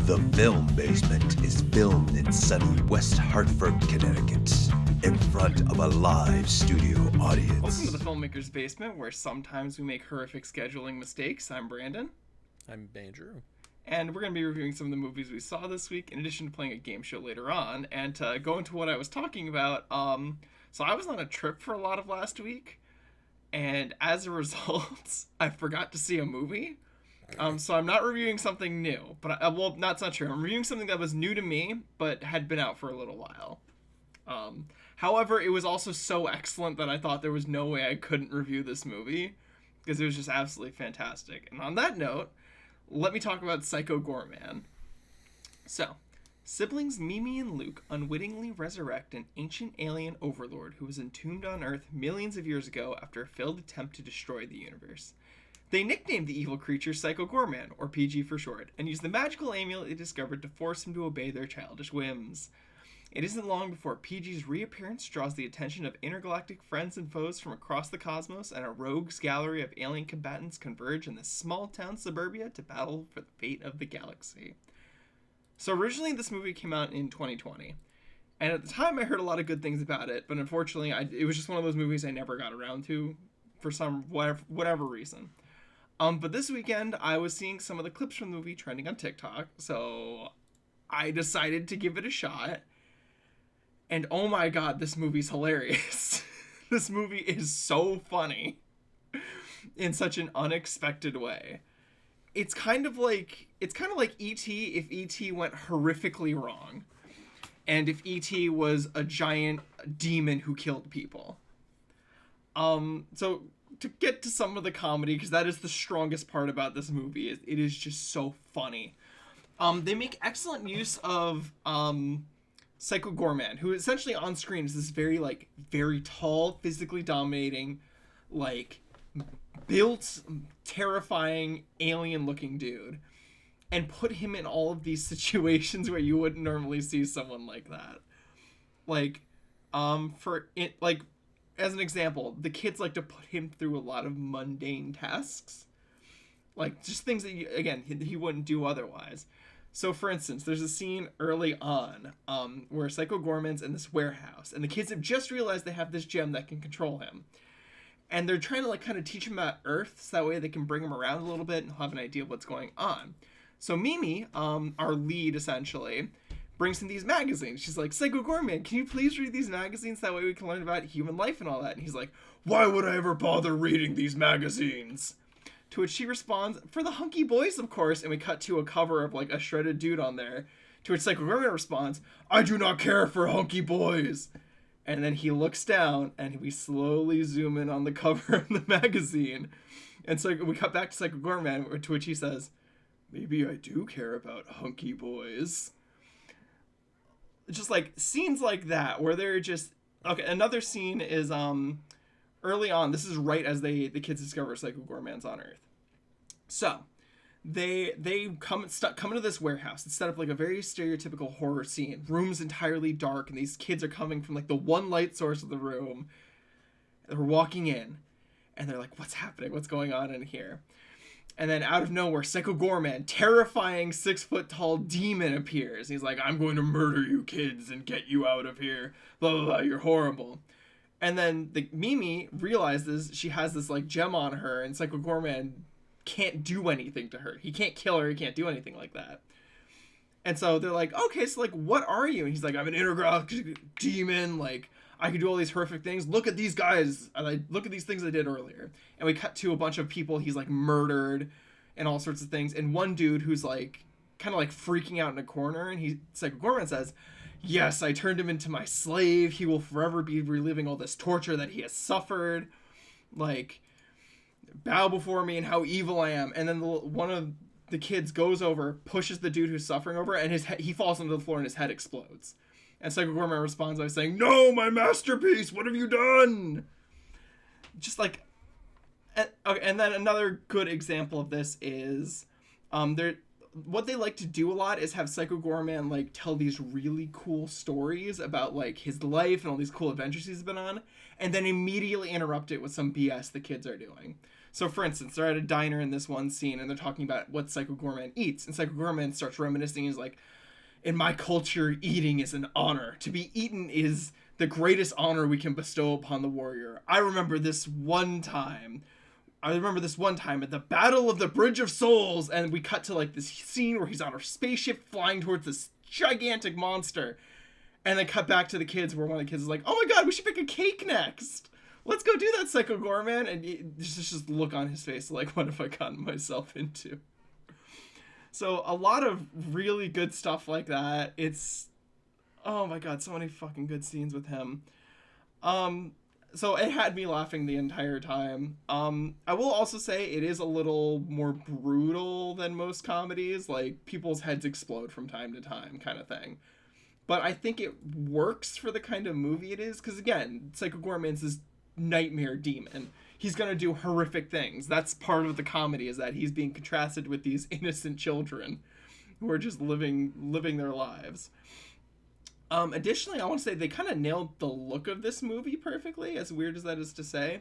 The Film Basement is filmed in sunny West Hartford, Connecticut, in front of a live studio audience. Welcome to the Filmmaker's Basement, where sometimes we make horrific scheduling mistakes. I'm Brandon. I'm Andrew. And we're going to be reviewing some of the movies we saw this week, in addition to playing a game show later on. And to go into what I was talking about, so I was on a trip for a lot of last week, and as a result, I forgot to see a movie. So I'm not reviewing something new, but that's not true. I'm reviewing something that was new to me, but had been out for a little while. However, it was also so excellent that I thought there was no way I couldn't review this movie, because it was just absolutely fantastic. And on that note, let me talk about Psycho Goreman. So, siblings Mimi and Luke unwittingly resurrect an ancient alien overlord who was entombed on Earth millions of years ago after a failed attempt to destroy the universe. They nicknamed the evil creature Psycho Goreman, or PG for short, and used the magical amulet they discovered to force him to obey their childish whims. It isn't long before PG's reappearance draws the attention of intergalactic friends and foes from across the cosmos, and a rogues gallery of alien combatants converge in this small-town suburbia to battle for the fate of the galaxy. So originally this movie came out in 2020, and at the time I heard a lot of good things about it, but unfortunately it was just one of those movies I never got around to for some whatever reason. But this weekend, I was seeing some of the clips from the movie trending on TikTok, so I decided to give it a shot. And oh my god, this movie's hilarious. This movie is so funny in such an unexpected way. It's kind of like E.T. if E.T. went horrifically wrong. And if E.T. was a giant demon who killed people. So to get to some of the comedy, because that is the strongest part about this movie, it is just so funny. They make excellent use of Psycho Goreman, who essentially on screen is this very tall, physically dominating, built, terrifying, alien-looking dude, and put him in all of these situations where you wouldn't normally see someone like that. As an example, the kids like to put him through a lot of mundane tasks. Just things that, he wouldn't do otherwise. So, for instance, there's a scene early on where Psycho Goreman's in this warehouse, and the kids have just realized they have this gem that can control him. And they're trying to, kind of teach him about Earth, so that way they can bring him around a little bit and have an idea of what's going on. So Mimi, our lead, essentially, brings him these magazines. She's like, Psycho Goreman, can you please read these magazines? That way we can learn about human life and all that. And he's like, why would I ever bother reading these magazines? To which she responds, for the hunky boys, of course. And we cut to a cover of a shredded dude on there. To which Psycho Goreman responds, I do not care for hunky boys. And then he looks down and we slowly zoom in on the cover of the magazine. And so we cut back to Psycho Goreman, to which he says, maybe I do care about hunky boys. Just scenes like that where they're just okay. Another scene is early on. This is right as the kids discover Psycho Goreman's on Earth. So they come into this warehouse. It's set up like a very stereotypical horror scene. Room's entirely dark, and these kids are coming from the one light source of the room. They're walking in, and they're like, "What's happening? What's going on in here?" And then out of nowhere, Psycho Goreman, terrifying 6-foot-tall demon, appears. He's like, I'm going to murder you kids and get you out of here. Blah, blah, blah, you're horrible. And then Mimi realizes she has this gem on her, and Psycho Goreman can't do anything to her. He can't kill her. He can't do anything like that. And so they're like, okay, so what are you? And he's like, I'm an intergalactic demon. I can do all these horrific things. Look at these guys. Look at these things I did earlier. And we cut to a bunch of people he's murdered and all sorts of things. And one dude who's kind of freaking out in a corner. And Psycho Goreman says, yes, I turned him into my slave. He will forever be reliving all this torture that he has suffered. Bow before me and how evil I am. And then one of the kids goes over, pushes the dude who's suffering over, and he falls onto the floor and his head explodes. And Psycho Goreman responds by saying, no, my masterpiece, what have you done? Just okay. And then another good example of this is, what they like to do a lot is have Psycho Goreman tell these really cool stories about his life and all these cool adventures he's been on, and then immediately interrupt it with some BS the kids are doing. So, for instance, they're at a diner in this one scene, and they're talking about what Psycho Goreman eats. And Psycho Goreman starts reminiscing. He's like, in my culture, eating is an honor. To be eaten is the greatest honor we can bestow upon the warrior. I remember this one time at the Battle of the Bridge of Souls, and we cut to like this scene where he's on a spaceship flying towards this gigantic monster. And then cut back to the kids where one of the kids is like, oh my god, we should pick a cake next. Let's go do that, Psycho Goreman. And there's just look on his face like, what have I gotten myself into? So a lot of really good stuff like that. It's, oh my god, so many fucking good scenes with him. So it had me laughing the entire time. I will also say it is a little more brutal than most comedies. Like, people's heads explode from time to time kind of thing. But I think it works for the kind of movie it is. Because, again, Psycho Goreman's this nightmare demon. He's going to do horrific things. That's part of the comedy, is that he's being contrasted with these innocent children who are just living their lives. Additionally, I want to say they kind of nailed the look of this movie perfectly, as weird as that is to say.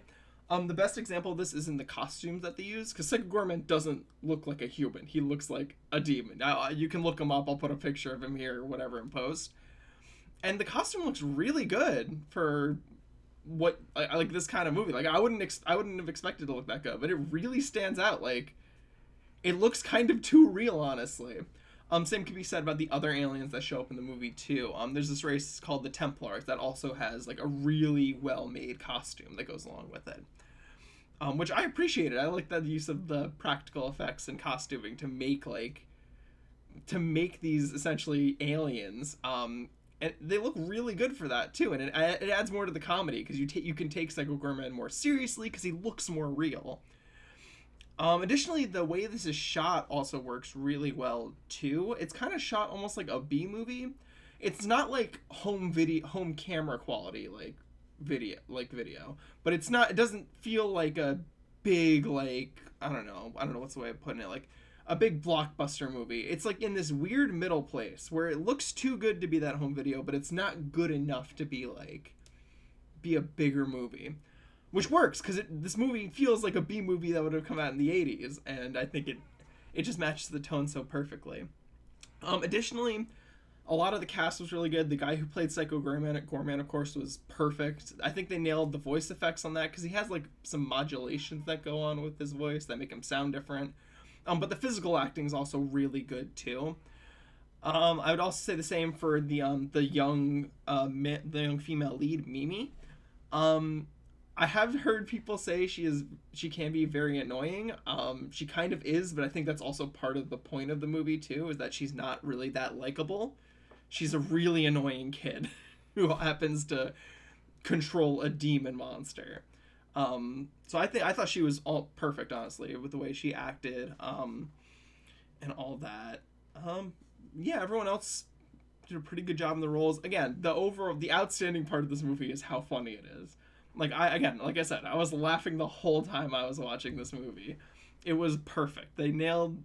The best example of this is in the costumes that they use, because Psycho Goreman doesn't look like a human. He looks like a demon. Now, you can look him up. I'll put a picture of him here or whatever in post. And the costume looks really good for what, like this kind of movie. Like, I wouldn't have expected to look that good, but it really stands out. Like, it looks kind of too real, honestly. Same can be said about the other aliens that show up in the movie too. There's this race called the Templars that also has like a really well-made costume that goes along with it, which I appreciated. I like the use of the practical effects and costuming to make these essentially aliens. And they look really good for that too, and it adds more to the comedy because you can take Psycho Goreman more seriously because he looks more real. Additionally, the way this is shot also works really well too. It's kind of shot almost like a B movie. It's not like home camera quality like video, but it doesn't feel like a big, like, I don't know what's the way of putting it, like a big blockbuster movie. It's like in this weird middle place where it looks too good to be that home video, but it's not good enough to be a bigger movie. Which works, because this movie feels like a B movie that would have come out in the 80s, and I think it just matches the tone so perfectly. Additionally, a lot of the cast was really good. The guy who played Psycho Goreman, of course, was perfect. I think they nailed the voice effects on that, because he has like some modulations that go on with his voice that make him sound different. But the physical acting is also really good, too. I would also say the same for the young female lead, Mimi. I have heard people say she can be very annoying. She kind of is, but I think that's also part of the point of the movie too, is that she's not really that likable. She's a really annoying kid who happens to control a demon monster. So I thought she was all perfect, honestly, with the way she acted, and all that. Yeah, everyone else did a pretty good job in the roles. Again, the outstanding part of this movie is how funny it is. Like I said, I was laughing the whole time I was watching this movie. It was perfect. They nailed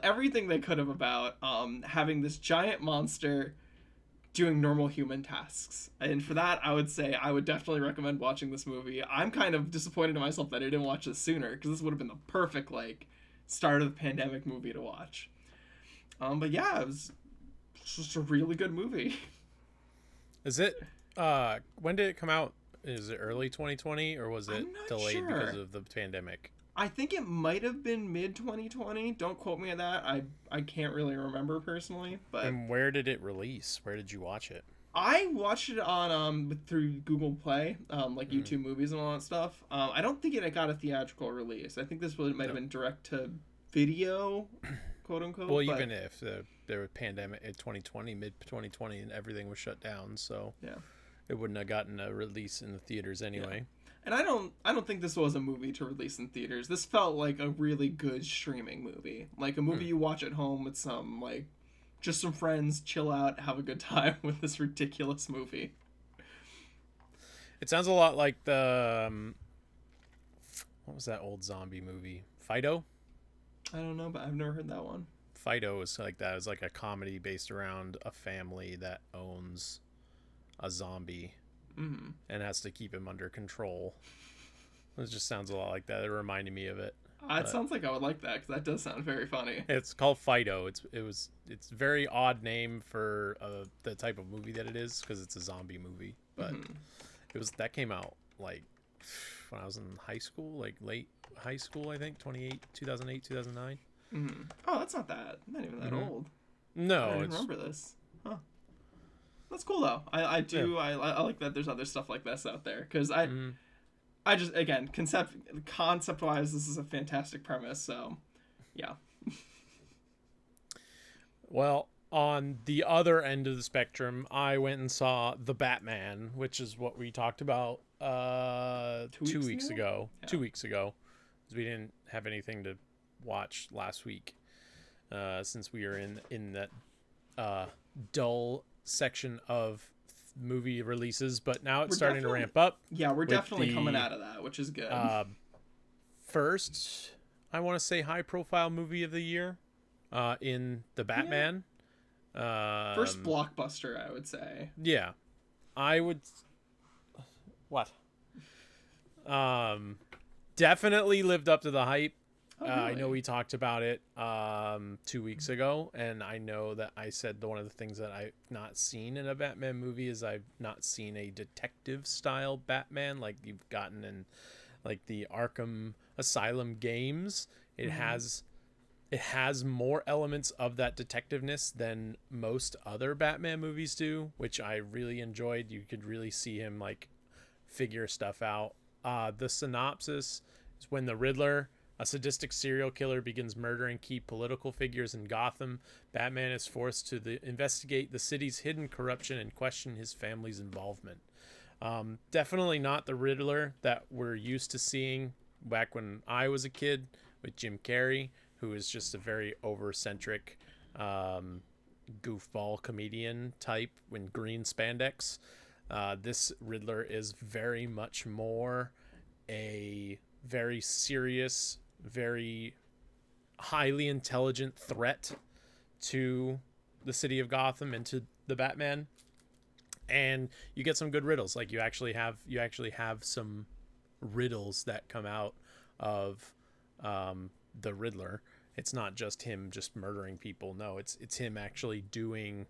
everything they could have about having this giant monster doing normal human tasks. And for that, I would say I would definitely recommend watching this movie. I'm kind of disappointed in myself that I didn't watch this sooner, because this would have been the perfect start of the pandemic movie to watch. But yeah, it was just a really good movie. Is it when did it come out? Is it early 2020 or was it delayed because of the pandemic? I think it might have been mid 2020. Don't quote me on that. I can't really remember personally. But and where did it release? Where did you watch it? I watched it on through Google Play, YouTube Movies and all that stuff. I don't think it got a theatrical release. I think this might have been direct to video, quote unquote. Well, even if there was pandemic in 2020, mid 2020, and everything was shut down, so yeah. It wouldn't have gotten a release in the theaters anyway. Yeah. And I don't think this was a movie to release in theaters. This felt like a really good streaming movie. Like a movie you watch at home with just some friends, chill out, have a good time with this ridiculous movie. It sounds a lot like the what was that old zombie movie? Fido? I don't know, but I've never heard that one. Fido is like that. It's like a comedy based around a family that owns a zombie and has to keep him under control. It just sounds a lot like that. It reminded me of it. It sounds like I would like that, because that does sound very funny. It's called Fido. It's a very odd name for the type of movie that it is, because it's a zombie movie. But that came out like when I was in high school, like late high school, I think 2008, 2009. Oh, that's not even that old. No, I didn't remember this. Huh. That's cool though. I like that there's other stuff like this out there, because I just, again, concept wise, this is a fantastic premise. So, yeah. Well, on the other end of the spectrum, I went and saw The Batman, which is what we talked about 2 weeks ago. Yeah. 2 weeks ago, because we didn't have anything to watch last week, since we were in that dull section of movie releases, but now it's starting to ramp up. Yeah, we're definitely coming out of that, which is good. First, I want to say high profile movie of the year, in The Batman. First blockbuster, I would say. Yeah. I would... What? Definitely lived up to the hype. Oh, really? I know we talked about it 2 weeks ago, and I know that I said one of the things that I've not seen in a Batman movie is I've not seen a detective style Batman like you've gotten in like the Arkham Asylum games. It has more elements of that detectiveness than most other Batman movies do, which I really enjoyed. You could really see him like figure stuff out. The synopsis is when the Riddler, a sadistic serial killer, begins murdering key political figures in Gotham. Batman is forced to investigate the city's hidden corruption and question his family's involvement. Definitely not the Riddler that we're used to seeing back when I was a kid with Jim Carrey, who is just a very overcentric goofball comedian type in green spandex. This Riddler is very much more a very serious, very highly intelligent threat to the city of Gotham and to the Batman. And you get some good riddles. Like you actually have some riddles that come out of the Riddler. It's not just him just murdering people. No, it's him actually doing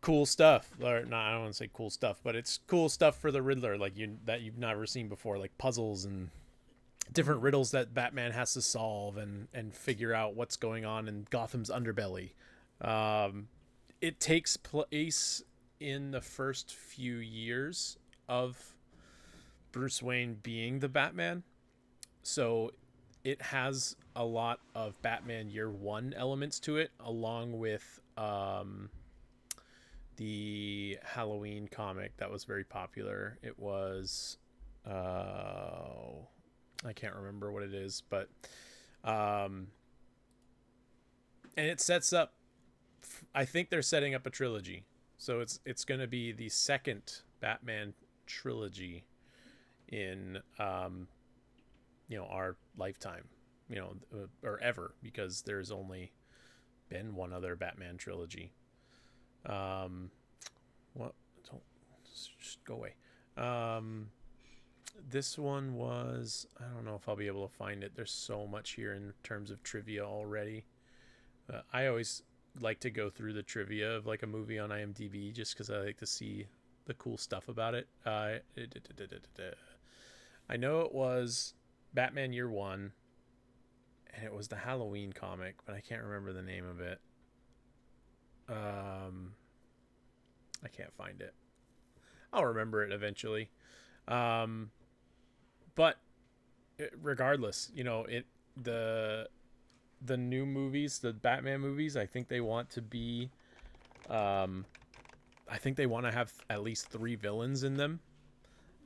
cool stuff. Or no, I don't want to say cool stuff, but it's cool stuff for the Riddler, like that you've never seen before, like puzzles and different riddles that Batman has to solve and figure out what's going on in Gotham's underbelly. It takes place in the first few years of Bruce Wayne being the Batman. So it has a lot of Batman Year One elements to it, along with the Halloween comic that was very popular. It was I can't remember what it is, but and it sets up, I think they're setting up a trilogy. So it's going to be the second Batman trilogy in our lifetime, or ever, because there's only been one other Batman trilogy. What? Don't just go away. This one was, I don't know if I'll be able to find it. There's so much here in terms of trivia already. I always like to go through the trivia of like a movie on IMDb just because I like to see the cool stuff about it. I know it was Batman Year One, and it was the Halloween comic, but I can't remember the name of it. I can't find it. I'll remember it eventually. But regardless, the new movies, the Batman movies, I think they want to be, I think they want to have at least 3 villains in them,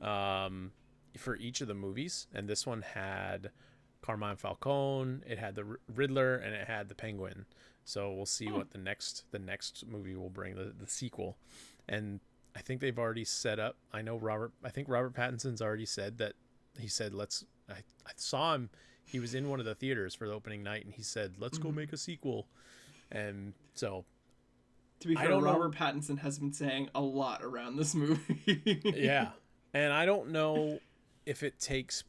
for each of the movies. And this one had Carmine Falcone, it had the Riddler, and it had the Penguin. So we'll see what the next movie will bring, the sequel. And I think they've already set up, I think Robert Pattinson's already said that, he said, I saw him, he was in one of the theaters for the opening night, and he said, let's go make a sequel. And so, to be fair, Robert Pattinson has been saying a lot around this movie. Yeah. And I don't know if it takes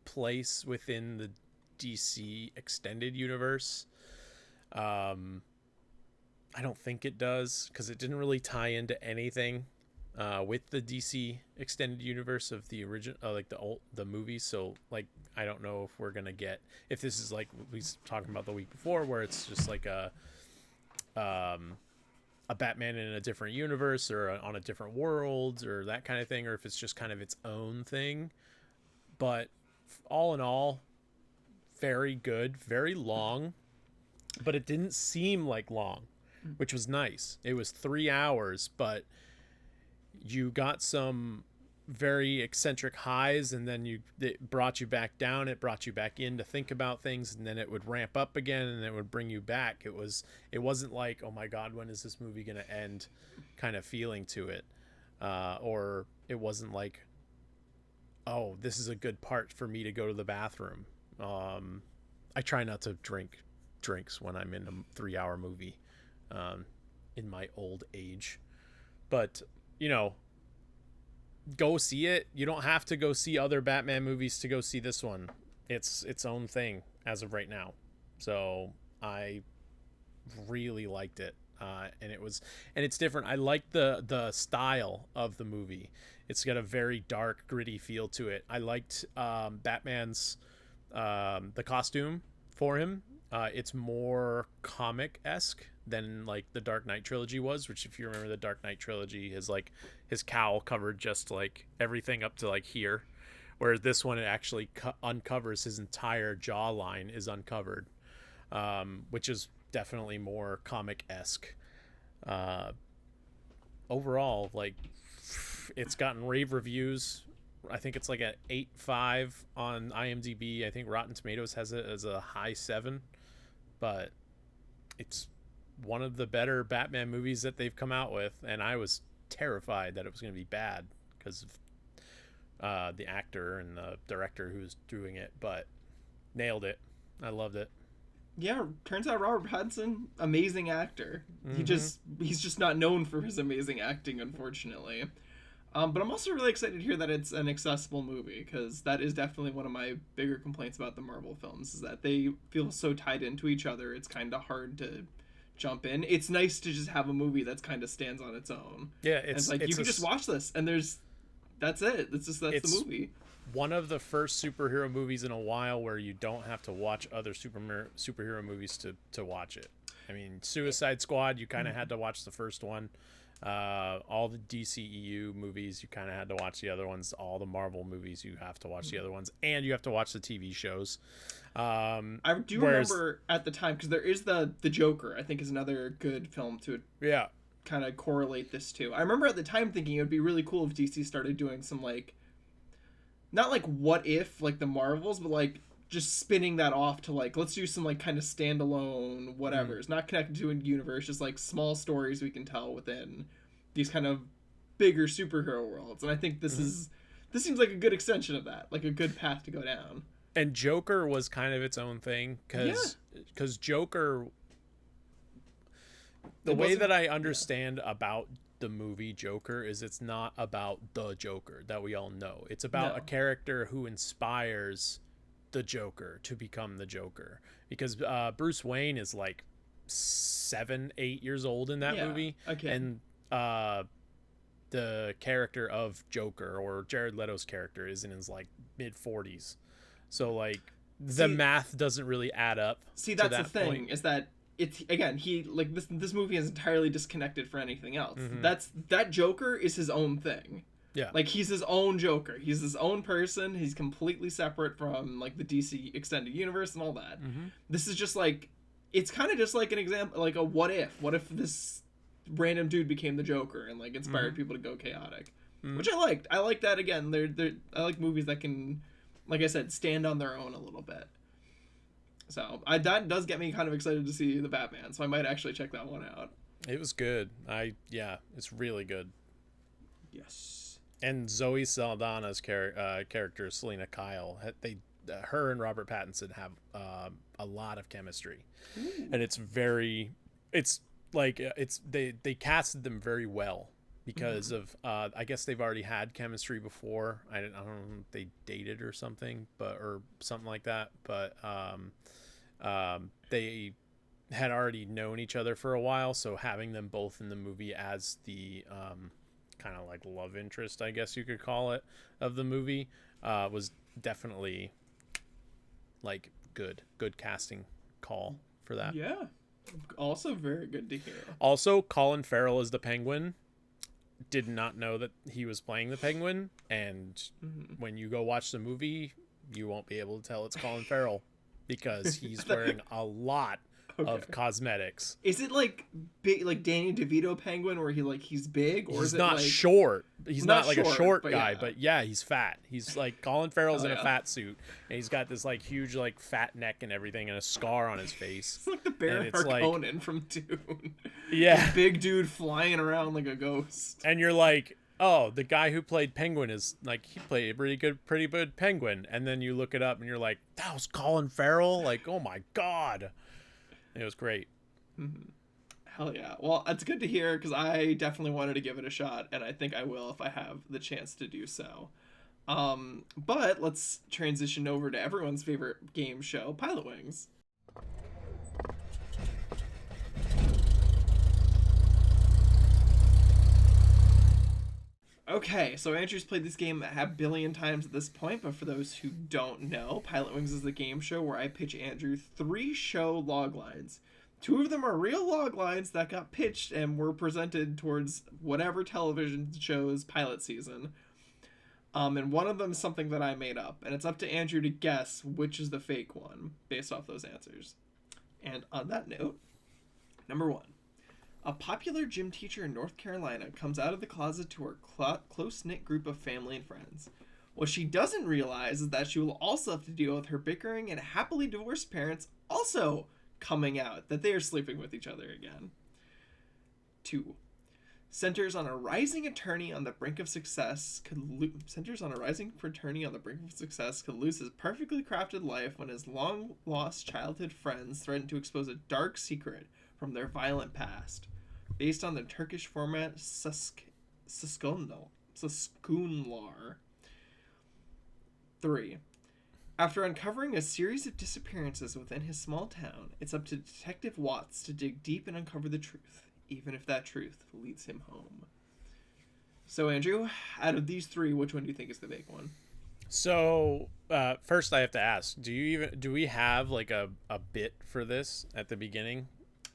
place within the DC extended universe. I don't think it does, because it didn't really tie into anything with the DC extended universe of the original, like the movies. So like, I don't know if we're gonna get, if this is like we was talking about the week before, where it's just like a Batman in a different universe or on a different world or that kind of thing, or if it's just kind of its own thing. But all in all, very good, very long, but it didn't seem like long, which was nice. It was 3 hours, but you got some very eccentric highs, and then it brought you back down. It brought you back in to think about things, and then it would ramp up again, and it would bring you back. It wasn't like, oh my God, when is this movie going to end kind of feeling to it. Or it wasn't like, oh, this is a good part for me to go to the bathroom. I try not to drink drinks when I'm in a 3-hour movie, in my old age, but go see it. You don't have to go see other Batman movies to go see this one. It's its own thing as of right now. So I really liked it. And it's different. I like the style of the movie. It's got a very dark, gritty feel to it. I liked Batman's the costume for him. It's more comic-esque than like the Dark Knight trilogy was, which, if you remember the Dark Knight trilogy, is like his cowl covered just like everything up to like here, whereas this one, it actually uncovers his entire jawline is uncovered, which is definitely more comic-esque. Overall, like, it's gotten rave reviews. I think it's like an 8.5 on IMDb. I think Rotten Tomatoes has it as a high 7, but it's one of the better Batman movies that they've come out with, and I was terrified that it was going to be bad because of the actor and the director who was doing it, but nailed it. I loved it. Yeah, turns out Robert Pattinson, amazing actor. Mm-hmm. He's just not known for his amazing acting, unfortunately. But I'm also really excited to hear that it's an accessible movie, because that is definitely one of my bigger complaints about the Marvel films, is that they feel so tied into each other. It's kind of hard to jump in. It's nice to just have a movie that's kind of stands on its own. Yeah, it's like, you can just watch this, and that's it. That's the movie. One of the first superhero movies in a while where you don't have to watch other superhero movies to watch it. I mean, Suicide Squad, you kind of had to watch the first one. All the DCEU movies, you kind of had to watch the other ones. All the Marvel movies, you have to watch the other ones, and you have to watch the TV shows. I do remember at the time, because there is the Joker, I think, is another good film to kind of correlate this to. I remember at the time thinking it would be really cool if DC started doing some, like, not like what if, like the Marvels, but like just spinning that off to like, let's do some like kind of standalone whatever. It's not connected to a universe, just like small stories we can tell within these kind of bigger superhero worlds. And I think this seems like a good extension of that, like a good path to go down. And Joker was kind of its own thing, because Joker, the way that I understand about the movie Joker is, it's not about the Joker that we all know. It's about a character who inspires the Joker to become the Joker, because Bruce Wayne is like 7-8 years old in that movie. And the character of Joker, or Jared Leto's character, is in his like mid-40s, so like the math doesn't really add up. That's the thing point. Is that it's, again, he, like, this movie is entirely disconnected from anything else. That Joker is his own thing. Yeah. Like, he's his own Joker. He's his own person. He's completely separate from, like, the DC extended universe and all that. This is just, like, it's kind of just like an example, like a what if. What if this random dude became the Joker and, like, inspired people to go chaotic? Which I liked. I like that, again. I like movies that can, like I said, stand on their own a little bit. So that does get me kind of excited to see the Batman. So I might actually check that one out. It was good. It's really good. Yes. And Zoe Saldana's character, Selena Kyle, her and Robert Pattinson have a lot of chemistry. And they casted them very well. because of I guess they've already had chemistry before. I don't know if they dated or something, or something like that. But they had already known each other for a while, so having them both in the movie as the kind of like love interest, I guess you could call it, of the movie was definitely like good casting call for that. Yeah. Also very good to hear. Also, Colin Farrell is the Penguin. Did not know that he was playing the Penguin, and when you go watch the movie, you won't be able to tell it's Colin Farrell because he's wearing a lot of cosmetics. Is it like big, like Danny DeVito Penguin, where he's big, or he's is it not like... short? He's not like a short guy, yeah. but yeah, he's fat. He's like Colin Farrell's in a fat suit, and he's got this like huge like fat neck and everything, and a scar on his face. It's like the Baron Harkonnen from Dune. Yeah, big dude flying around like a ghost. And you're like, oh, the guy who played Penguin is like, he played a pretty good Penguin, and then you look it up and you're like, that was Colin Farrell. Like, oh my god. It was great. Hell yeah. Well, it's good to hear because I definitely wanted to give it a shot, and I think I will if I have the chance to do so. But let's transition over to everyone's favorite game show, Pilot Wings. Okay, so Andrew's played this game a billion times at this point, but for those who don't know, Pilot Wings is the game show where I pitch Andrew 3 show log lines. 2 of them are real log lines that got pitched and were presented towards whatever television show's pilot season. And one of them is something that I made up, and it's up to Andrew to guess which is the fake one based off those answers. And on that note, number 1. A popular gym teacher in North Carolina comes out of the closet to her close-knit group of family and friends. What she doesn't realize is that she will also have to deal with her bickering and happily divorced parents also coming out that they are sleeping with each other again. 2. Centers on a rising attorney on the brink of success could lose his perfectly crafted life when his long-lost childhood friends threaten to expose a dark secret from their violent past. Based on the Turkish format Saskunlar. 3. After uncovering a series of disappearances within his small town, it's up to Detective Watts to dig deep and uncover the truth, even if that truth leads him home. So, Andrew, out of these 3, which one do you think is the big one? So, first I have to ask, do we have like a bit for this at the beginning?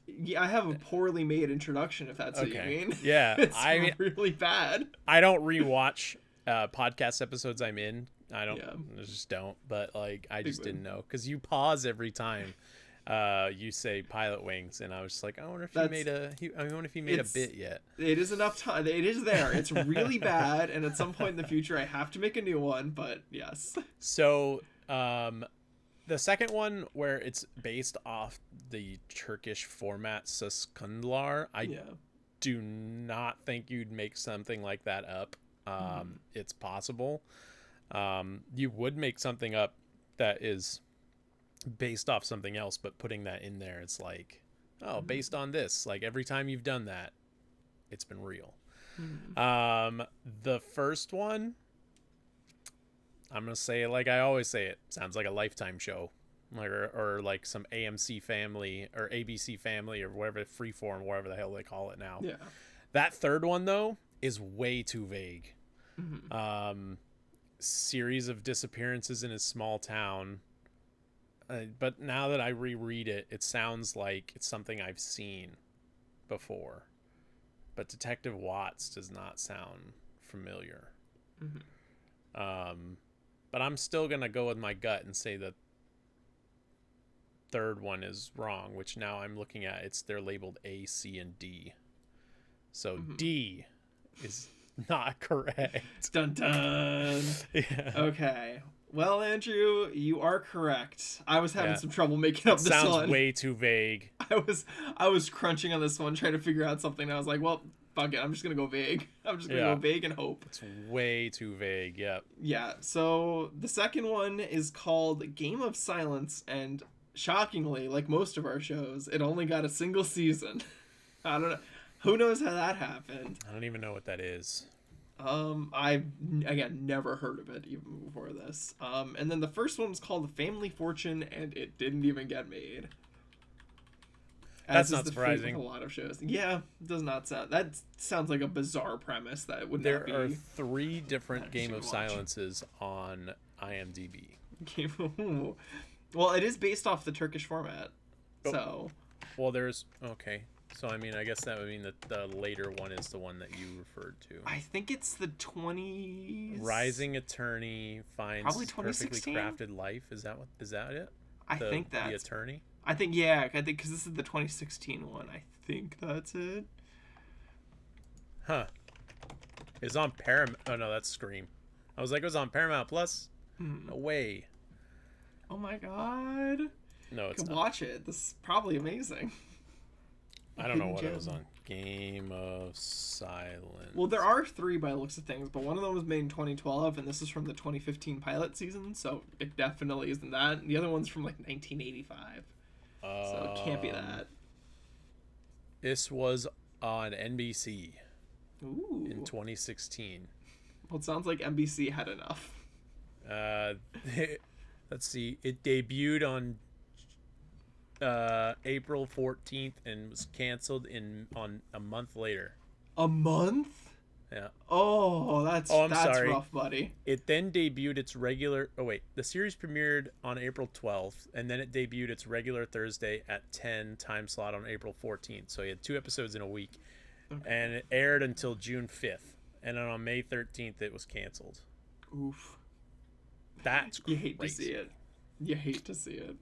Yeah, I have a poorly made introduction, if that's what you mean. Yeah. It's really bad. I don't rewatch podcast episodes I'm in. I just don't. But like, I just didn't know because you pause every time you say Pilot Wings, and I was just like, I wonder if he made a bit yet. It is enough time. It is there. It's really bad, and at some point in the future, I have to make a new one. But yes. So, the second one where it's based off the Turkish format Saskunlar, I do not think you'd make something like that up. It's possible. You would make something up that is based off something else, but putting that in there, it's like, based on this. Like every time you've done that, it's been real. The first one, I'm gonna say it like I always say it. Sounds like a Lifetime show, like or like some AMC Family or ABC Family or whatever, Freeform, whatever the hell they call it now. Yeah. That third one though is way too vague. Series of disappearances in a small town. But now that I reread it, it sounds like it's something I've seen before. But Detective Watts does not sound familiar. But I'm still going to go with my gut and say the third one is wrong, which now I'm looking at, they're labeled A, C, and D. So D is not correct. Dun dun. Yeah. Okay. Well, Andrew, you are correct. I was having some trouble making up this one. Sounds way too vague. I was crunching on this one, trying to figure out something. And I was like, well, fuck it. I'm just gonna go vague. I'm just gonna go vague and hope. It's way too vague. Yep. Yeah. So the second one is called Game of Silence, and shockingly, like most of our shows, it only got a single season. I don't know. Who knows how that happened? I don't even know what that is. I've again never heard of it even before this. And then the first one was called The Family Fortune, and it didn't even get made. That's not surprising. A lot of shows. Yeah, it does not sound. That sounds like a bizarre premise that would not be. There are 3 different Game of Silences on IMDb. Well, it is based off the Turkish format, so. Well, there's okay. So I mean, I guess that would mean that the later one is the one that you referred to. I think it's the 20s. Rising Attorney finds Probably perfectly 2016? crafted life. Is that it? I think that's the attorney. I think yeah. I think because this is the 2016 one. I think that's it. Huh. It's on Paramount. Oh no, that's Scream. I was like, it was on Paramount Plus. No way. Oh my god. No, it's You can not. watch it. This is probably amazing. I don't know what it Gem. was on. Game of Silence. Well, there are 3 by the looks of things, but one of them was made in 2012, and this is from the 2015 pilot season, so it definitely isn't that. And the other one's from like 1985, so it can't be that. This was on NBC Ooh. in 2016. Well, it sounds like NBC had enough. Let's see. It debuted on April 14th and was canceled on a month later. A month? Yeah. Oh, that's sorry. rough, buddy. It then debuted its regular. Oh wait, the series premiered on April 12th, and then it debuted its regular Thursday at 10 time slot on April 14th. So you had 2 episodes in a week, and it aired until June 5th, and then on May 13th it was canceled. Oof. That's You hate to crazy. see it. You hate to see it.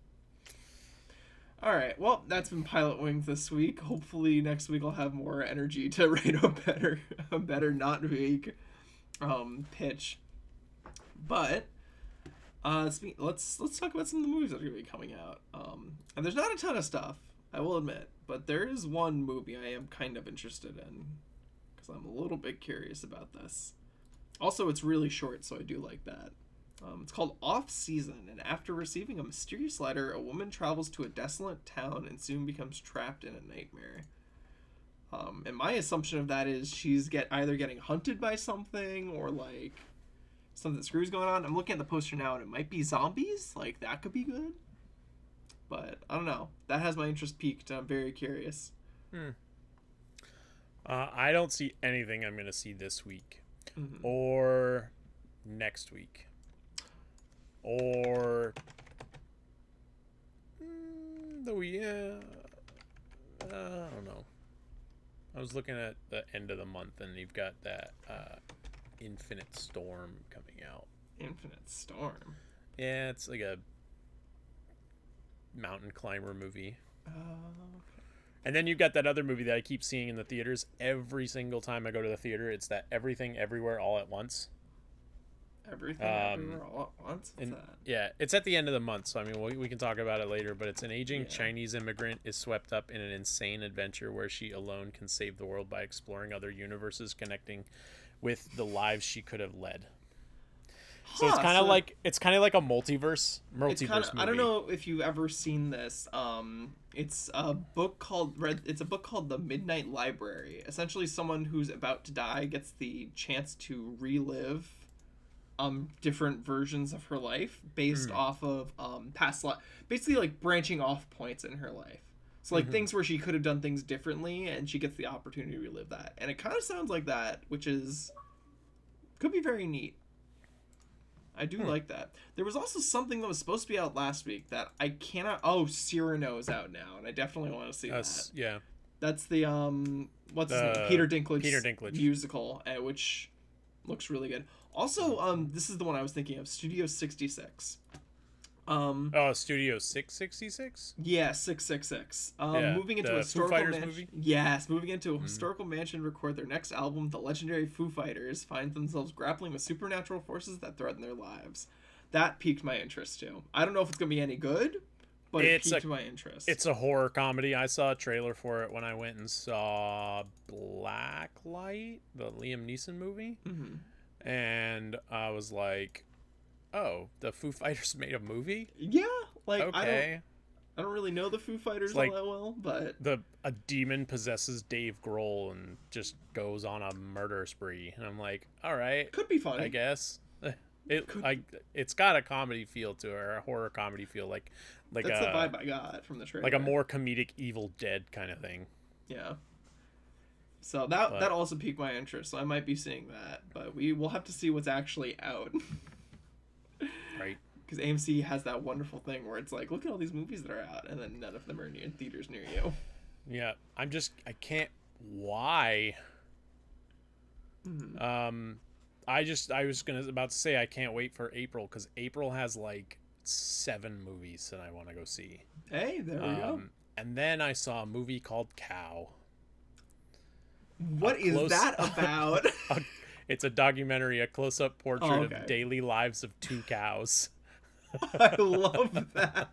All right, well, that's been Pilot Wings this week. Hopefully next week I'll have more energy to write a better not vague pitch. But let's talk about some of the movies that are going to be coming out. And there's not a ton of stuff, I will admit, but there is one movie I am kind of interested in because I'm a little bit curious about this. Also, it's really short, so I do like that. It's called Off Season, and after receiving a mysterious letter, a woman travels to a desolate town and soon becomes trapped in a nightmare. And my assumption of that is she's either getting hunted by something or like something screws going on. I'm looking at the poster now, and it might be zombies. Like that could be good, but I don't know. That has my interest piqued. I'm very curious. I don't see anything I'm going to see this week or next week. Or I don't know. I was looking at the end of the month, and you've got that Infinite Storm coming out. Infinite Storm. Yeah, it's like a mountain climber movie. Okay. And then you've got that other movie that I keep seeing in the theaters every single time I go to the theater. It's that Everything Everywhere All at Once. Everything Everywhere All at Once? What's that? Yeah, it's at the end of the month, so I mean, we can talk about it later, but it's an aging Yeah. Chinese immigrant is swept up in an insane adventure where she alone can save the world by exploring other universes, connecting with the lives she could have led. So it's kind of like a multiverse movie. I don't know if you've ever seen this. It's a book called The Midnight Library. Essentially, someone who's about to die gets the chance to relive different versions of her life based off of past life, basically like branching off points in her life. So like things where she could have done things differently, and she gets the opportunity to relive that. And it kind of sounds like that, which could be very neat. I do like that. There was also something that was supposed to be out last week that I cannot. Oh, Cyrano is out now, and I definitely want to see that. Yeah. That's the what's his name? Peter Dinklage musical, which looks really good. Also, this is the one I was thinking of, Studio 66. Studio 666? Yeah, 666. Yeah, moving into the a historical Foo Fighters mansion. movie? Yes, moving into a historical mansion to record their next album, the legendary Foo Fighters find themselves grappling with supernatural forces that threaten their lives. That piqued my interest too. I don't know if it's gonna be any good, but it piqued my interest. It's a horror comedy. I saw a trailer for it when I went and saw Blacklight, the Liam Neeson movie. And I was like, oh, the Foo Fighters made a movie? Yeah, like okay. I don't really know the Foo Fighters like all that well, but a demon possesses Dave Grohl and just goes on a murder spree, and I'm like, all right, could be funny. I guess. It's got a comedy feel to it, or a horror comedy feel, like That's the vibe I got from the trailer. like a more comedic Evil Dead kind of thing. Yeah. So that also piqued my interest, so I might be seeing that, but we will have to see what's actually out. Right. Because AMC has that wonderful thing where it's like, look at all these movies that are out, and then none of them are in theaters near you. Yeah, I can't. Why? Mm-hmm. I was about to say I can't wait for April, because April has like 7 movies that I want to go see. Hey, there we go. And then I saw a movie called Cow. What is that about? It's a documentary, a close-up portrait of daily lives of 2 cows. I love that.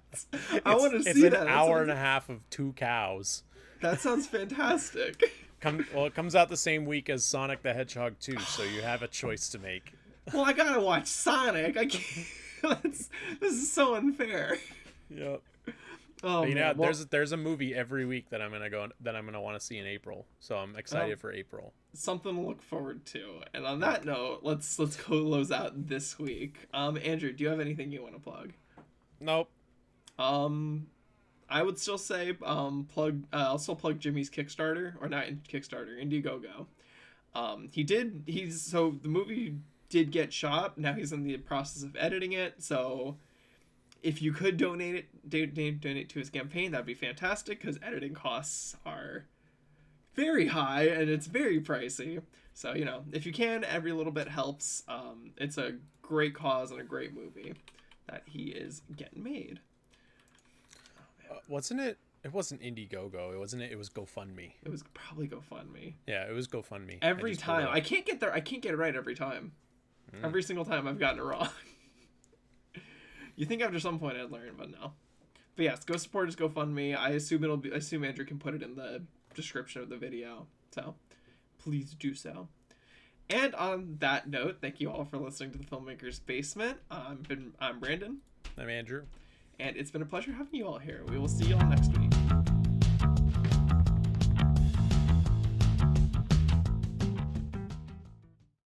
I want to see that. It's an hour and a half of 2 cows. That sounds fantastic. It comes out the same week as Sonic the Hedgehog 2, so you have a choice to make. Well, I gotta watch Sonic. I can't. This is so unfair. Yep. Oh, but, man. Well, there's a movie every week that I'm gonna want to see in April, so I'm excited for April. Something to look forward to. And on that note, let's close out this week. Andrew, do you have anything you want to plug? Nope. I would still say I'll still plug Jimmy's Kickstarter, or not Kickstarter, Indiegogo. So the movie did get shot. Now he's in the process of editing it. So if you could donate to his campaign, that'd be fantastic, because editing costs are very high and it's very pricey. So, if you can, every little bit helps. It's a great cause and a great movie that he is getting made. Wasn't it? It wasn't Indiegogo. It wasn't. It was GoFundMe. It was probably GoFundMe. Yeah, it was GoFundMe. Every time I can't get there. I can't get it right every time. Every single time I've gotten it wrong. You think after some point I'd learn, but no. But yes, go support his GoFundMe. I assume Andrew can put it in the description of the video. So please do so. And on that note, thank you all for listening to the Filmmaker's Basement. I'm Brandon. I'm Andrew. And it's been a pleasure having you all here. We will see you all next week.